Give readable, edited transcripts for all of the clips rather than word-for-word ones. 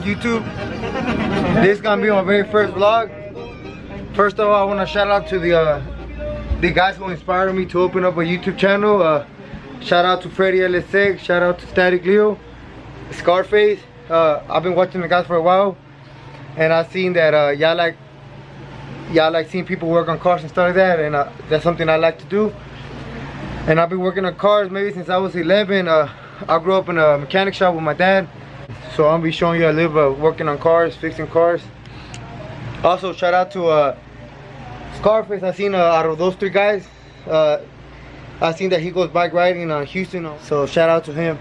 YouTube. This is gonna be my very first vlog. First of all, I want to shout out to the guys who inspired me to open up a YouTube channel. Shout out to FREDDY, LSX, shout out to STATIKLEO, SCARFACE. I've been watching the guys for a while, and I've seen that y'all like seeing people work on cars and stuff like that, and that's something I like to do. And I've been working on cars maybe since I was 11. I grew up in a mechanic shop with my dad, so I'm gonna be showing you a little bit of working on cars, fixing cars. Also, shout out to SCARFACE. I seen out of those three guys, I seen that he goes bike riding on Houston, so shout out to him.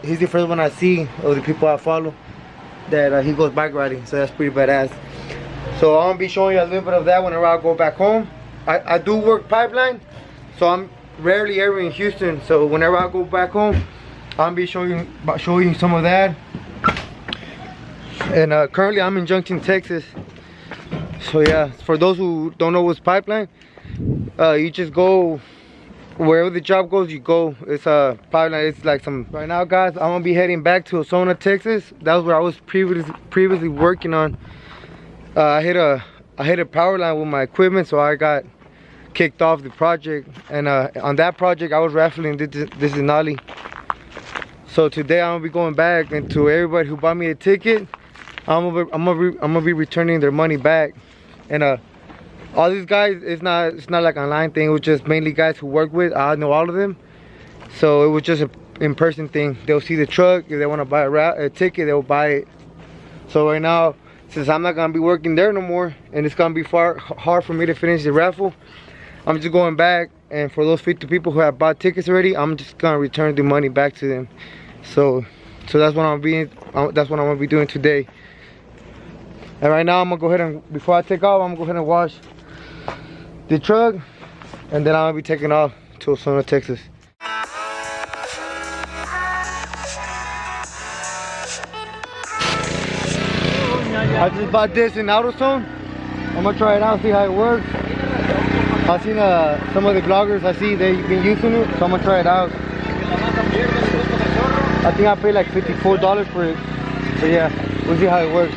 He's the first one I see of the people I follow that he goes bike riding, so that's pretty badass. So I'm gonna be showing you a little bit of that whenever I go back home. I do work pipeline, so I'm rarely ever in Houston, so whenever I go back home I'll be showing you some of that. And currently I'm in Junction, Texas. So yeah, for those who don't know what's pipeline, you just go wherever the job goes, you go. It's a pipeline. It's like some. Right now guys, I'm gonna be heading back to Osona, Texas. That was where I was previously working on. I hit a power line with my equipment, so I got kicked off the project, and on that project I was raffling this Denali. So today I'm gonna be going back, and to everybody who bought me a ticket, I'm gonna be returning their money back. And all these guys, it's not like an online thing. It was just mainly guys who work with. I know all of them, so it was just an in-person thing. They'll see the truck. If they want to buy a ticket, they'll buy it. So right now, since I'm not gonna be working there no more, and it's gonna be hard for me to finish the raffle, I'm just going back, and for those 50 people who have bought tickets already, I'm just gonna return the money back to them. So that's what I'm gonna be doing today. And right now I'm gonna go ahead and, before I take off, I'm gonna go ahead and wash the truck, and then I'm gonna be taking off to Osona, Texas. I just bought this in AutoZone. I'm gonna try it out, see how it works. I've seen some of the vloggers, I see they've been using it, so I'm gonna try it out. I think I paid like $54 for it. So yeah, we'll see how it works.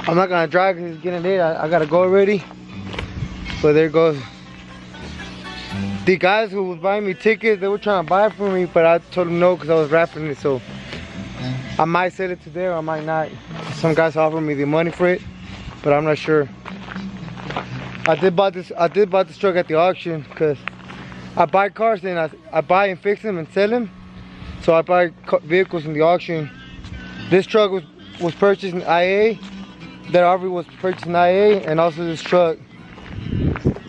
I'm not gonna drive because it's getting late. I gotta go already. But there it goes. The guys who was buying me tickets, they were trying to buy it for me, but I told them no because I was raffling it. So I might sell it today or I might not. Some guys offered me the money for it, but I'm not sure. I did buy this truck at the auction because I buy cars and I buy and fix them and sell them. So I buy vehicles in the auction. This truck was purchased in IA. That RV was purchased in IA, and also this truck.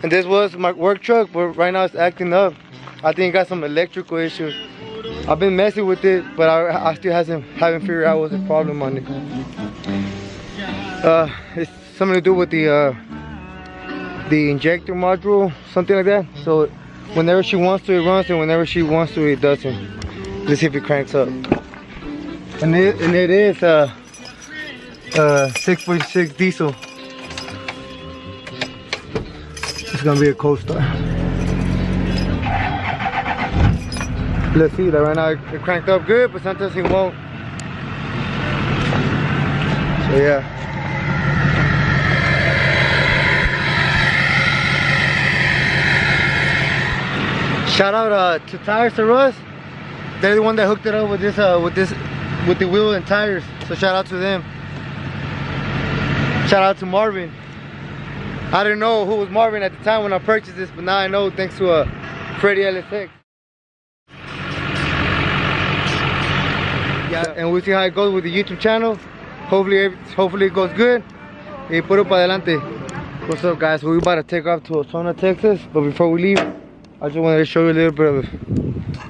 And this was my work truck, but right now it's acting up. I think it got some electrical issues. I've been messing with it, but I still haven't figured out what's the problem on it. It's something to do with the injector module, something like that. So whenever she wants to, it runs, and whenever she wants to, it doesn't. Let's see if it cranks up. And it is 6.6 diesel. It's gonna be a cold start. Let's see that right now it cranked up good, but sometimes it won't. So yeah. Shout out to Tires to Russ. They're the one that hooked it up with the wheel and tires. So shout out to them. Shout out to Marvin. I didn't know who was Marvin at the time when I purchased this, but now I know thanks to FREDDY LSX. Yeah, and we'll see how it goes with the YouTube channel. Hopefully it goes good. Y puro pa adelante. What's up guys? We're about to take off to Osona, Texas, but before we leave, I just wanted to show you a little bit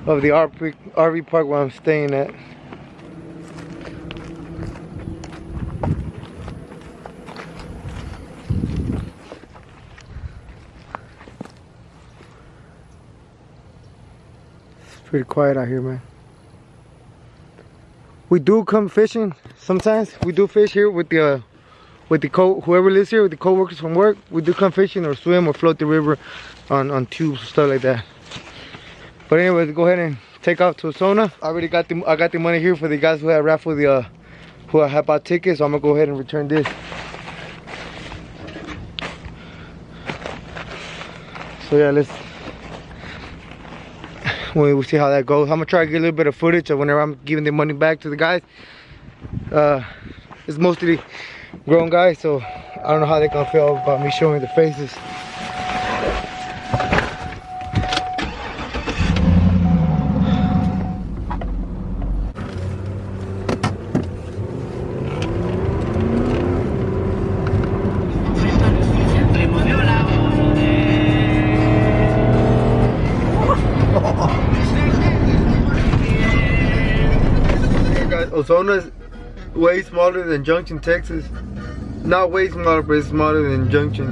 of the RV park where I'm staying at. pretty quiet out here, man. We do come fishing sometimes. We do fish here with the whoever lives here, with the co-workers from work. We do come fishing or swim or float the river on tubes and stuff like that. But anyways, go ahead and take off to Osona. I got the money here for the guys who had raffle who have bought tickets, so I'm gonna go ahead and return this. So yeah, we'll see how that goes. I'm gonna try to get a little bit of footage of whenever I'm giving the money back to the guys. It's mostly grown guys, so I don't know how they're gonna feel about me showing the faces. Osona's way smaller than Junction, Texas. Not way smaller, but it's smaller than Junction.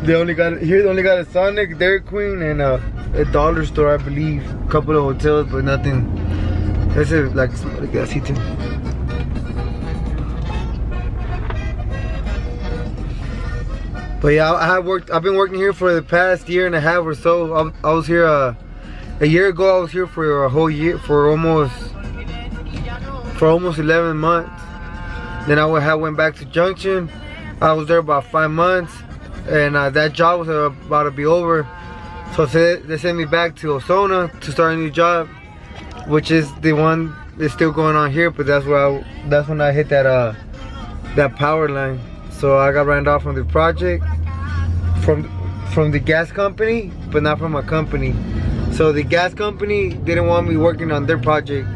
They only got a Sonic, Dairy Queen, and a dollar store, I believe. A couple of hotels, but nothing. This is like gasito. But yeah, I've been working here for the past year and a half or so. I was here a year ago. I was here for a whole year, for almost 11 months. Then I went back to Junction. I was there about 5 months, and that job was about to be over. So they sent me back to Osona to start a new job, which is the one that's still going on here. But that's when I hit that power line. So I got ran off from the project, from the gas company, but not from my company. So the gas company didn't want me working on their project,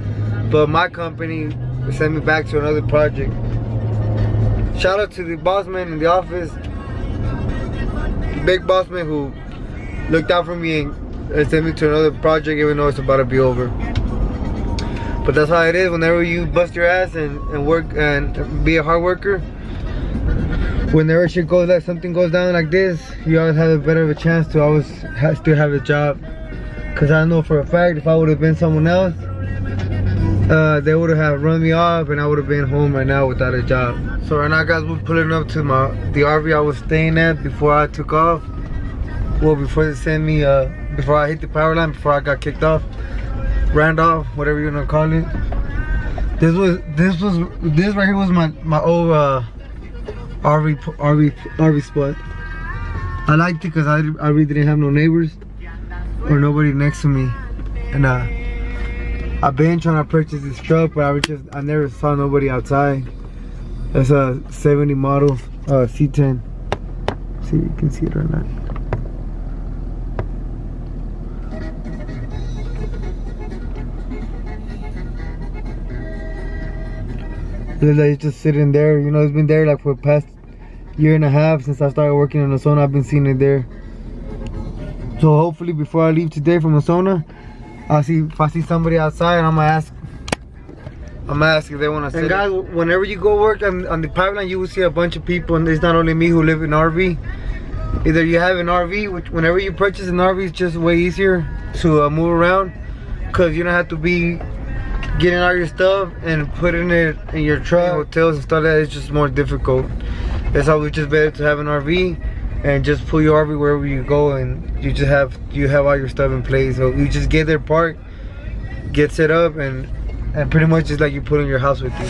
but my company sent me back to another project. Shout out to the boss man in the office, the big boss man who looked out for me and sent me to another project even though it's about to be over. But that's how it is whenever you bust your ass and work and be a hard worker. Whenever shit goes like something goes down like this, you always have a better of a chance to always still have a job. Cause I know for a fact if I would have been someone else, they would have run me off and I would have been home right now without a job. So right now guys, we're pulling up to the RV I was staying at before I took off. Well, before they sent me, before I hit the power line, before I got kicked off, ran off, whatever you wanna call it. This right here was my old RV spot. I liked it because I really didn't have no neighbors or nobody next to me, and I've been trying to purchase this truck, but I never saw nobody outside. It's a 70 model C10. See if you can see it or not. Looks like it's just sitting there. You know, it's been there like for the past year and a half since I started working in Osona. I've been seeing it there. So hopefully before I leave today from Osona, if I see somebody outside, I'm gonna ask if they want to sit. And guys, whenever you go work on the pipeline, you will see a bunch of people, and it's not only me who live in RV. Either you have an RV, which whenever you purchase an RV, it's just way easier to move around, because you don't have to be getting all your stuff and putting it in your truck, hotels and stuff like that. It's just more difficult. It's always just better to have an RV and just pull your RV wherever you go, and you have all your stuff in place. So you just get there, park, get set up, and pretty much it's like you put in your house with you.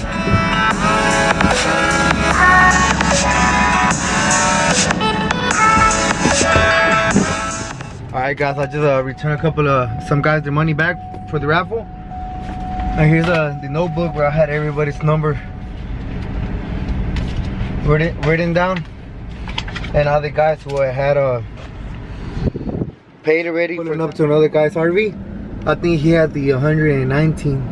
Alright guys, I just returned some guys their money back for the raffle. And here's the notebook where I had everybody's number written down, and all the guys who I had paid already. Pulling up to another guy's RV. I think he had the 119.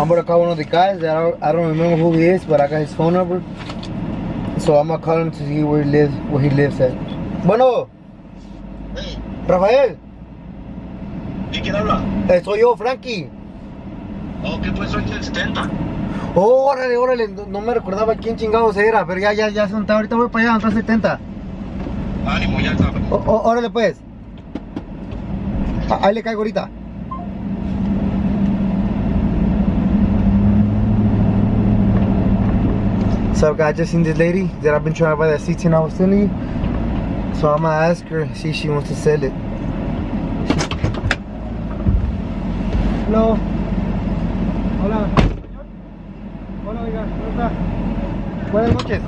I'm gonna call one of the guys that I don't remember who he is, but I got his phone number. So I'm gonna call him to see where he lives at. Bueno. Hey, Rafael, ¿y quién habla? soy yo, Frankie. Oh, ¿qué pues soy el 70? Oh, órale, órale, no me recordaba quién chingados era, pero ya son, ahorita voy para allá, donde está 70. Ánimo, ya está. Órale pues. Ahí le caigo ahorita. So I just seen this lady that I've been trying to buy that 16 I was telling you. So I'm gonna ask her, see if she wants to sell it. Hello. Hola. Hola, oiga, ¿cómo está? Buenas noches.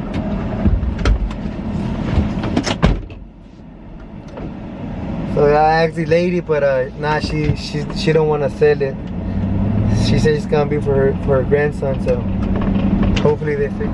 So I asked the lady, but nah, she don't want to sell it. She said it's gonna be for her grandson, so hopefully they fix it.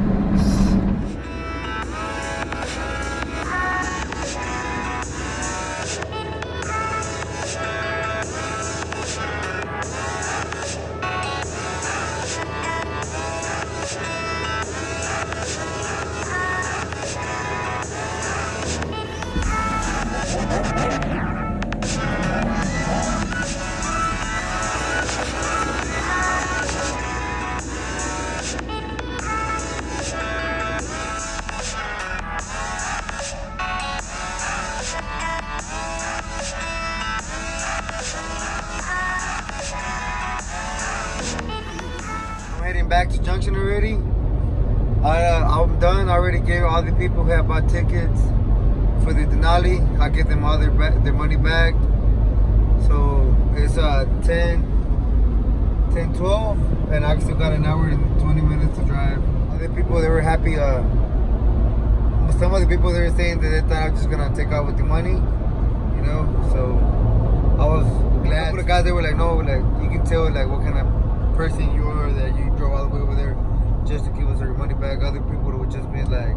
Back to Junction already. I'm done. I already gave all the people who have bought tickets for the Denali. I give them all their money back. So it's 10:12, and I still got an hour and 20 minutes to drive. Other people, they were happy. Some of the people, they were saying that they thought I was just gonna take out with the money, you know. So I was glad. A couple of guys, they were like, no, like you can tell like what kind of person you are that you drove all the way over there just to give us our money back. Other people would just be like,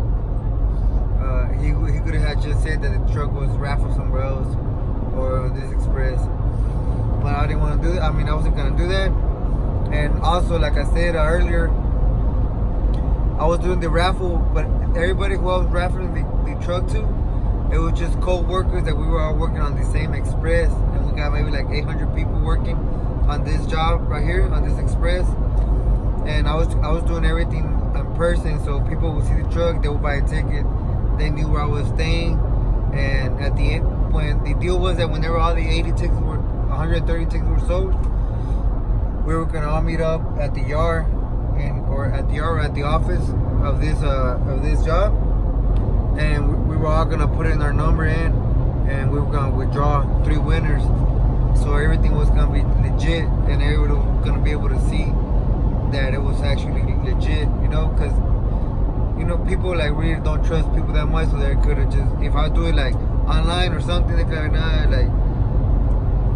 he could have just said that the truck was raffled somewhere else or this express, but I didn't want to do that. I mean, I wasn't gonna do that. And also, like I said earlier, I was doing the raffle, but everybody who I was raffling the truck to, it was just co-workers that we were all working on the same express, and we got maybe like 800 people working on this job right here on this express. And I was doing everything in person, so people would see the truck, they would buy a ticket, they knew where I was staying. And at the end, when the deal was that whenever all the 130 tickets were sold, we were gonna all meet up at the yard or at the office of this job, and we were all gonna put in our number in, and we were gonna withdraw 3 winners. So everything was gonna be legit, and everyone was gonna be able to see that it was actually legit, you know, because you know people like really don't trust people that much, so they could have just, if I do it like online or something, they could have like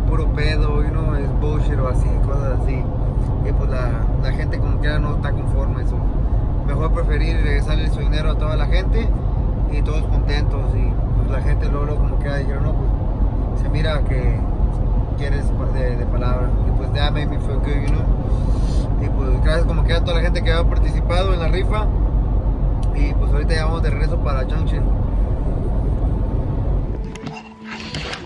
puro pedo, you know, es bullshit o así, cosas así, y pues la gente como quiera no está conforme. Eso mejor preferir regresarle su dinero a toda la gente y todos contentos, y pues la gente luego como quiera dijeron, no, pues se mira que quieres de palabra, y pues that made me feel good, you know. Y pues gracias como que a toda la gente que ha participado en la rifa, y pues ahorita ya vamos de regreso para Junction.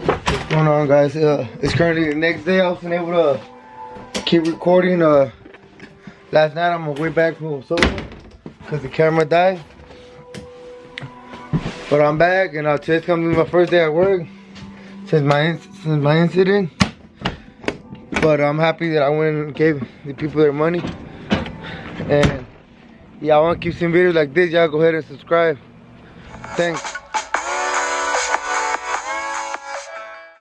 What's going on, guys? It's currently the next day. I wasn't able to keep recording. Last night on my way back from Soho because the camera died, but I'm back, and today's gonna be my first day at work since my incident. But I'm happy that I went and gave the people their money. And yeah, I want to keep seeing videos like this. Y'all go ahead and subscribe. Thanks.